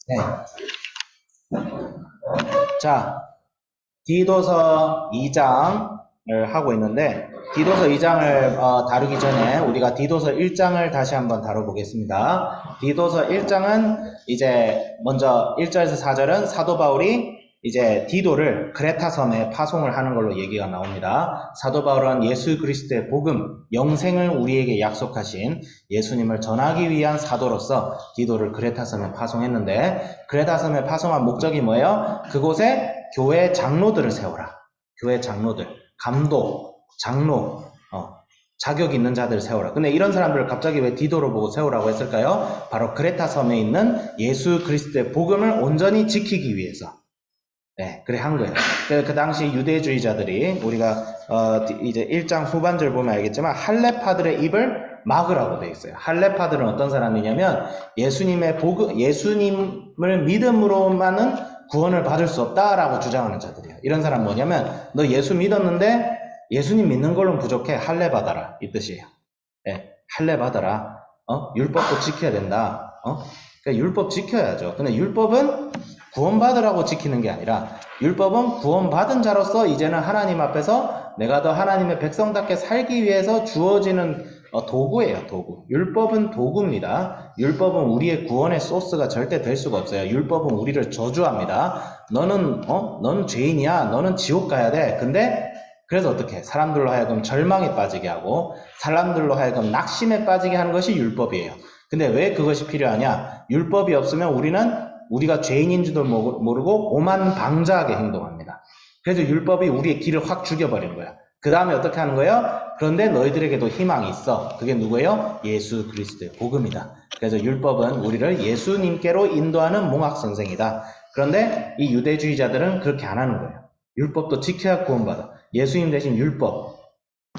네. 자, 디도서 2장을 하고 있는데, 디도서 2장을 다루기 전에 우리가 디도서 1장을 다시 한번 다뤄보겠습니다. 디도서 1장은 이제 먼저 1절에서 4절은 사도 바울이 이제 디도를 크레타 섬에 파송을 하는 걸로 얘기가 나옵니다. 사도 바울은 예수 그리스도의 복음, 영생을 우리에게 약속하신 예수님을 전하기 위한 사도로서 디도를 크레타 섬에 파송했는데, 크레타 섬에 파송한 목적이 뭐예요? 그곳에 교회 장로들을 세워라. 교회 장로들, 감독, 장로, 자격 있는 자들을 세워라. 근데 이런 사람들을 갑자기 왜 디도로 보고 세우라고 했을까요? 바로 크레타 섬에 있는 예수 그리스도의 복음을 온전히 지키기 위해서. 네, 그래 한 거예요. 그 당시 유대주의자들이 우리가 이제 1장 후반절 보면 알겠지만 할례파들의 입을 막으라고 돼 있어요. 할례파들은 어떤 사람이냐면 예수님의 복음, 예수님을 믿음으로만은 구원을 받을 수 없다라고 주장하는 자들이에요. 이런 사람 뭐냐면 너 예수 믿었는데 예수님 믿는 걸로는 부족해. 할례 받아라 이 뜻이에요. 네, 할례 받아라. 율법도 지켜야 된다. 그러니까 율법 지켜야죠. 근데 율법은 구원받으라고 지키는 게 아니라 율법은 구원받은 자로서 이제는 하나님 앞에서 내가 더 하나님의 백성답게 살기 위해서 주어지는 도구예요. 도구. 율법은 도구입니다. 율법은 우리의 구원의 소스가 절대 될 수가 없어요. 율법은 우리를 저주합니다. 너는 죄인이야. 너는 지옥 가야 돼. 근데 그래서 어떻게? 사람들로 하여금 절망에 빠지게 하고 사람들로 하여금 낙심에 빠지게 하는 것이 율법이에요. 근데 왜 그것이 필요하냐? 율법이 없으면 우리가 죄인인 줄도 모르고 오만방자하게 행동합니다. 그래서 율법이 우리의 길을 확 죽여버리는 거야. 그 다음에 어떻게 하는 거예요? 그런데 너희들에게도 희망이 있어. 그게 누구예요? 예수 그리스도의 복음이다. 그래서 율법은 우리를 예수님께로 인도하는 몽학선생이다. 그런데 이 유대주의자들은 그렇게 안 하는 거예요. 율법도 지켜야 구원받아. 예수님 대신 율법.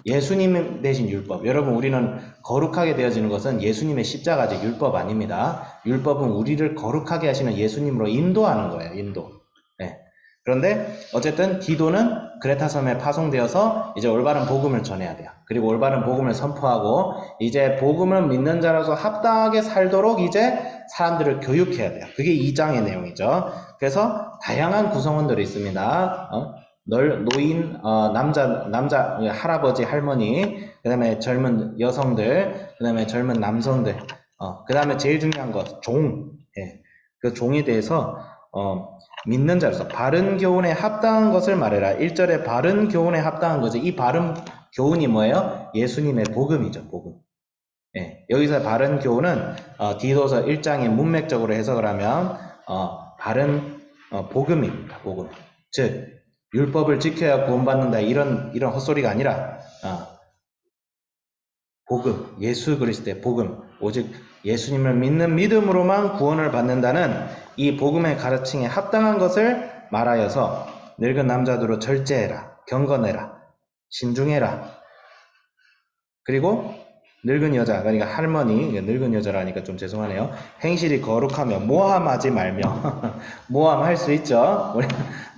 예수님 대신 율법. 여러분, 우리는 거룩하게 되어지는 것은 예수님의 십자가지 율법 아닙니다. 율법은 우리를 거룩하게 하시는 예수님으로 인도하는 거예요. 인도. 네. 그런데 어쨌든 디도는 크레타 섬에 파송되어서 이제 올바른 복음을 전해야 돼요. 그리고 올바른 복음을 선포하고 이제 복음을 믿는 자로서 합당하게 살도록 이제 사람들을 교육해야 돼요. 그게 2장의 내용이죠. 그래서 다양한 구성원들이 있습니다. 노인, 남자, 할아버지, 할머니, 그 다음에 젊은 여성들, 그 다음에 젊은 남성들, 그 다음에 제일 중요한 것, 종. 예. 그 종에 대해서, 믿는 자로서 바른 교훈에 합당한 것을 말해라. 1절에 바른 교훈에 합당한 거죠. 이 바른 교훈이 뭐예요? 예수님의 복음이죠, 복음. 예. 여기서 바른 교훈은, 디도서 1장의 문맥적으로 해석을 하면, 바른, 복음입니다, 복음. 즉, 율법을 지켜야 구원받는다 이런 헛소리가 아니라 복음, 예수 그리스도의 복음, 오직 예수님을 믿는 믿음으로만 구원을 받는다는 이 복음의 가르침에 합당한 것을 말하여서 늙은 남자들로 절제해라, 경건해라, 신중해라. 그리고 늙은 여자, 그러니까 할머니, 늙은 여자라니까 좀 죄송하네요. 행실이 거룩하며 모함하지 말며 모함할 수 있죠. 우리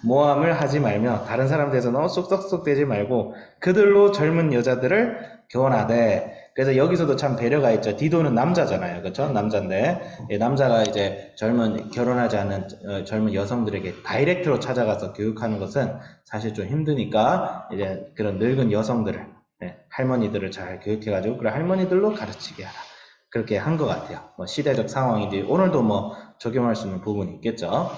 모함을 하지 말며 다른 사람 대해서 너무 쏙쏙쏙 대지 말고 그들로 젊은 여자들을 교훈하되. 그래서 여기서도 참 배려가 있죠. 디도는 남자잖아요, 그렇죠? 남자인데 남자가 이제 결혼하지 않은 젊은 여성들에게 다이렉트로 찾아가서 교육하는 것은 사실 좀 힘드니까 이제 그런 늙은 여성들을, 할머니들을 잘 교육해가지고 그래 할머니들로 가르치게 하라. 그렇게 한 것 같아요. 시대적 상황인지 오늘도 적용할 수 있는 부분이 있겠죠.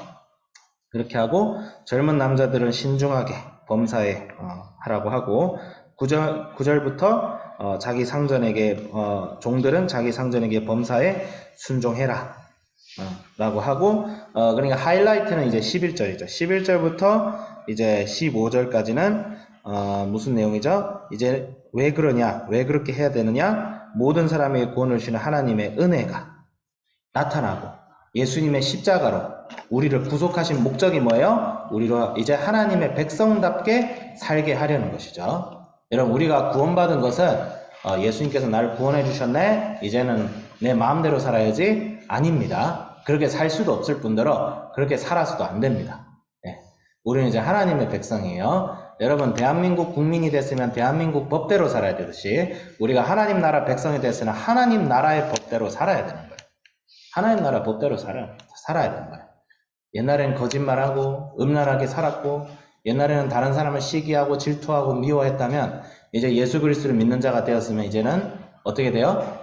그렇게 하고 젊은 남자들은 신중하게 범사에 하라고 하고 9절부터 자기 상전에게 종들은 자기 상전에게 범사에 순종해라 라고 하고 그러니까 하이라이트는 이제 11절이죠. 11절부터 이제 15절까지는 무슨 내용이죠? 이제 왜 그러냐? 왜 그렇게 해야 되느냐? 모든 사람에게 구원을 주시는 하나님의 은혜가 나타나고 예수님의 십자가로 우리를 구속하신 목적이 뭐예요? 우리가 이제 하나님의 백성답게 살게 하려는 것이죠. 여러분, 우리가 구원받은 것은 예수님께서 나를 구원해 주셨네? 이제는 내 마음대로 살아야지? 아닙니다. 그렇게 살 수도 없을 뿐더러 그렇게 살아서도 안 됩니다. 우리는 이제 하나님의 백성이에요. 여러분, 대한민국 국민이 됐으면 대한민국 법대로 살아야 되듯이 우리가 하나님 나라 백성이 됐으면 하나님 나라의 법대로 살아야 되는 거예요. 하나님 나라 법대로 살아야 됩니다. 살아야 되는 거예요. 옛날에는 거짓말하고 음란하게 살았고 옛날에는 다른 사람을 시기하고 질투하고 미워했다면 이제 예수 그리스도를 믿는 자가 되었으면 이제는 어떻게 돼요?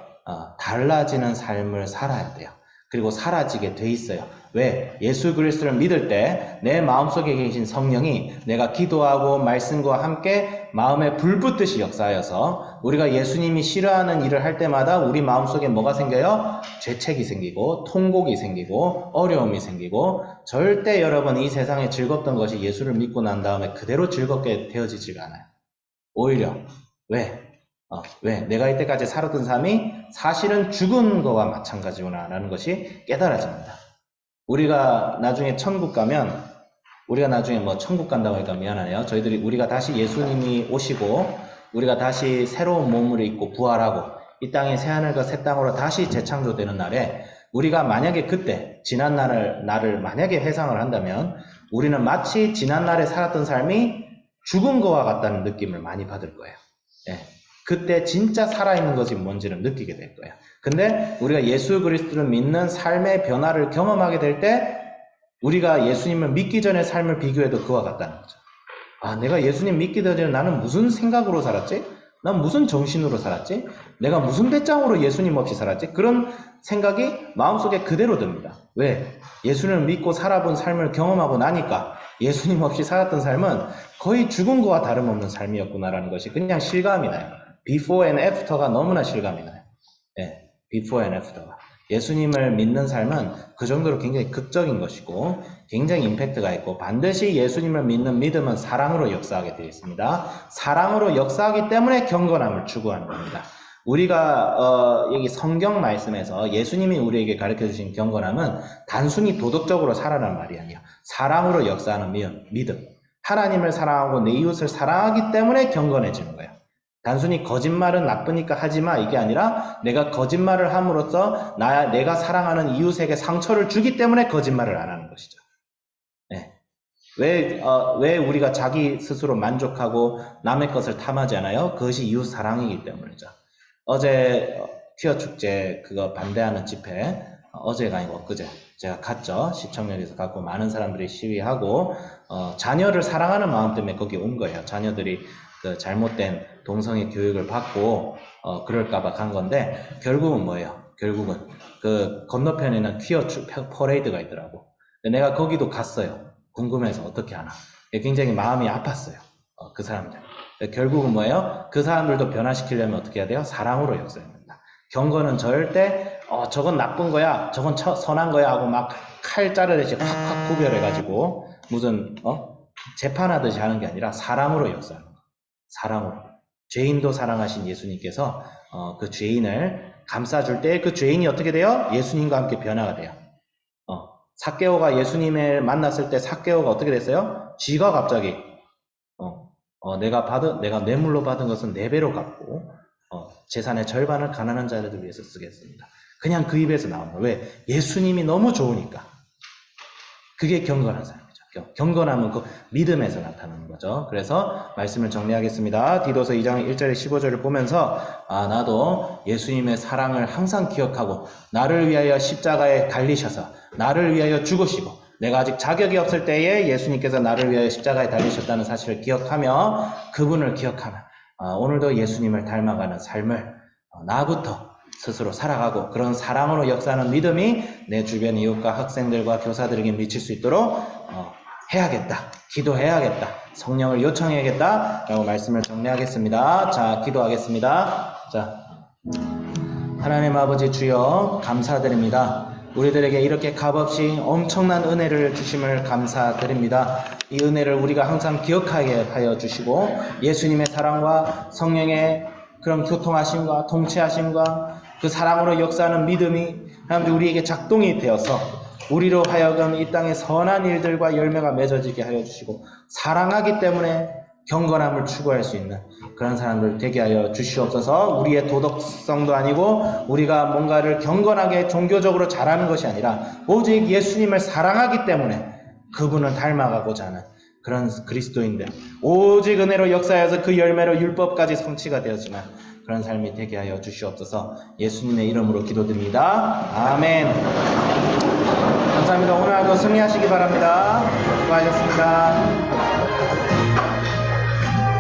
달라지는 삶을 살아야 돼요. 그리고 사라지게 돼 있어요. 왜? 예수 그리스도를 믿을 때 내 마음속에 계신 성령이 내가 기도하고 말씀과 함께 마음에 불 붙듯이 역사하여서 우리가 예수님이 싫어하는 일을 할 때마다 우리 마음속에 뭐가 생겨요? 죄책이 생기고 통곡이 생기고 어려움이 생기고 절대 여러분 이 세상에 즐겁던 것이 예수를 믿고 난 다음에 그대로 즐겁게 되어지지가 않아요. 오히려 왜? 왜? 내가 이때까지 살았던 삶이 사실은 죽은 거와 마찬가지구나 라는 것이 깨달아집니다. 우리가 나중에 천국 가면 우리가 나중에 천국 간다고 하니까 미안하네요. 우리가 다시 예수님이 오시고 우리가 다시 새로운 몸을 입고 부활하고 이 땅에 새하늘과 새 땅으로 다시 재창조되는 날에 우리가 만약에 그때 지난 날을 만약에 회상을 한다면 우리는 마치 지난 날에 살았던 삶이 죽은 거와 같다는 느낌을 많이 받을 거예요. 예. 그때 진짜 살아있는 것이 뭔지를 느끼게 될 거예요. 근데 우리가 예수 그리스도를 믿는 삶의 변화를 경험하게 될 때 우리가 예수님을 믿기 전의 삶을 비교해도 그와 같다는 거죠. 내가 예수님 믿기 전에 나는 무슨 생각으로 살았지? 난 무슨 정신으로 살았지? 내가 무슨 배짱으로 예수님 없이 살았지? 그런 생각이 마음속에 그대로 듭니다. 왜? 예수님을 믿고 살아본 삶을 경험하고 나니까 예수님 없이 살았던 삶은 거의 죽은 거와 다름없는 삶이었구나라는 것이 그냥 실감이 나요. Before and After가 너무나 실감이 나요. 네, Before and After가. 예수님을 믿는 삶은 그 정도로 굉장히 극적인 것이고 굉장히 임팩트가 있고 반드시 예수님을 믿는 믿음은 사랑으로 역사하게 되어 있습니다. 사랑으로 역사하기 때문에 경건함을 추구하는 겁니다. 우리가 여기 성경 말씀에서 예수님이 우리에게 가르쳐주신 경건함은 단순히 도덕적으로 살아라는 말이 아니에요. 사랑으로 역사하는 믿음. 하나님을 사랑하고 내 이웃을 사랑하기 때문에 경건해지는 거예요. 단순히 거짓말은 나쁘니까 하지마 이게 아니라 내가 거짓말을 함으로써 내가 사랑하는 이웃에게 상처를 주기 때문에 거짓말을 안 하는 것이죠. 네. 왜 우리가 자기 스스로 만족하고 남의 것을 탐하지 않아요? 그것이 이웃 사랑이기 때문이죠. 어제 퀴어 축제 그거 반대하는 집회 어제가 아니고 엊그제 제가 갔죠. 시청역에서 갔고 많은 사람들이 시위하고 자녀를 사랑하는 마음 때문에 거기 온 거예요. 자녀들이 그 잘못된 동성애 교육을 받고 그럴까봐 간 건데 결국은 뭐예요? 결국은 그 건너편에는 퀴어 퍼레이드가 있더라고. 내가 거기도 갔어요. 궁금해서 어떻게 하나. 굉장히 마음이 아팠어요. 그 사람들. 결국은 뭐예요? 그 사람들도 변화시키려면 어떻게 해야 돼요? 사랑으로 역사해야 된다. 경건은 절대 저건 나쁜 거야, 저건 선한 거야 하고 막 칼 자르듯이 확확 구별해가지고 무슨 재판하듯이 하는 게 아니라 사랑으로 역사하는 거. 사랑으로. 죄인도 사랑하신 예수님께서 그 죄인을 감싸줄 때 그 죄인이 어떻게 돼요? 예수님과 함께 변화가 돼요. 삭개오가 예수님을 만났을 때 삭개오가 어떻게 됐어요? 지가 갑자기 내가 뇌물로 받은 것은 4배로 갚고 재산의 절반을 가난한 자들을 위해서 쓰겠습니다. 그냥 그 입에서 나온 거예요. 왜? 예수님이 너무 좋으니까. 그게 경건한 삶이죠. 경건함은 그 믿음에서 나타나는 거죠. 그래서 말씀을 정리하겠습니다. 디도서 2장 1절에 15절을 보면서 나도 예수님의 사랑을 항상 기억하고 나를 위하여 십자가에 달리셔서 나를 위하여 죽으시고 내가 아직 자격이 없을 때에 예수님께서 나를 위하여 십자가에 달리셨다는 사실을 기억하며 그분을 기억하며 오늘도 예수님을 닮아가는 삶을 나부터 스스로 살아가고 그런 사랑으로 역사하는 믿음이 내 주변 이웃과 학생들과 교사들에게 미칠 수 있도록 해야겠다. 기도해야겠다. 성령을 요청해야겠다. 라고 말씀을 정리하겠습니다. 자, 기도하겠습니다. 자, 하나님 아버지 주여 감사드립니다. 우리들에게 이렇게 값없이 엄청난 은혜를 주심을 감사드립니다. 이 은혜를 우리가 항상 기억하게 하여 주시고 예수님의 사랑과 성령의 그런 교통하심과 통치하심과 그 사랑으로 역사하는 믿음이 하나님 우리에게 작동이 되어서 우리로 하여금 이 땅의 선한 일들과 열매가 맺어지게 하여 주시고 사랑하기 때문에 경건함을 추구할 수 있는 그런 사람들 되게 하여 주시옵소서. 우리의 도덕성도 아니고 우리가 뭔가를 경건하게 종교적으로 잘하는 것이 아니라 오직 예수님을 사랑하기 때문에 그분을 닮아가고자 하는 그런 그리스도인들 오직 은혜로 역사하여서 그 열매로 율법까지 성취가 되었지만 그런 삶이 되게 하여 주시옵소서. 예수님의 이름으로 기도드립니다. 아멘. 감사합니다. 오늘하루도 승리하시기 바랍니다. 수고하셨습니다.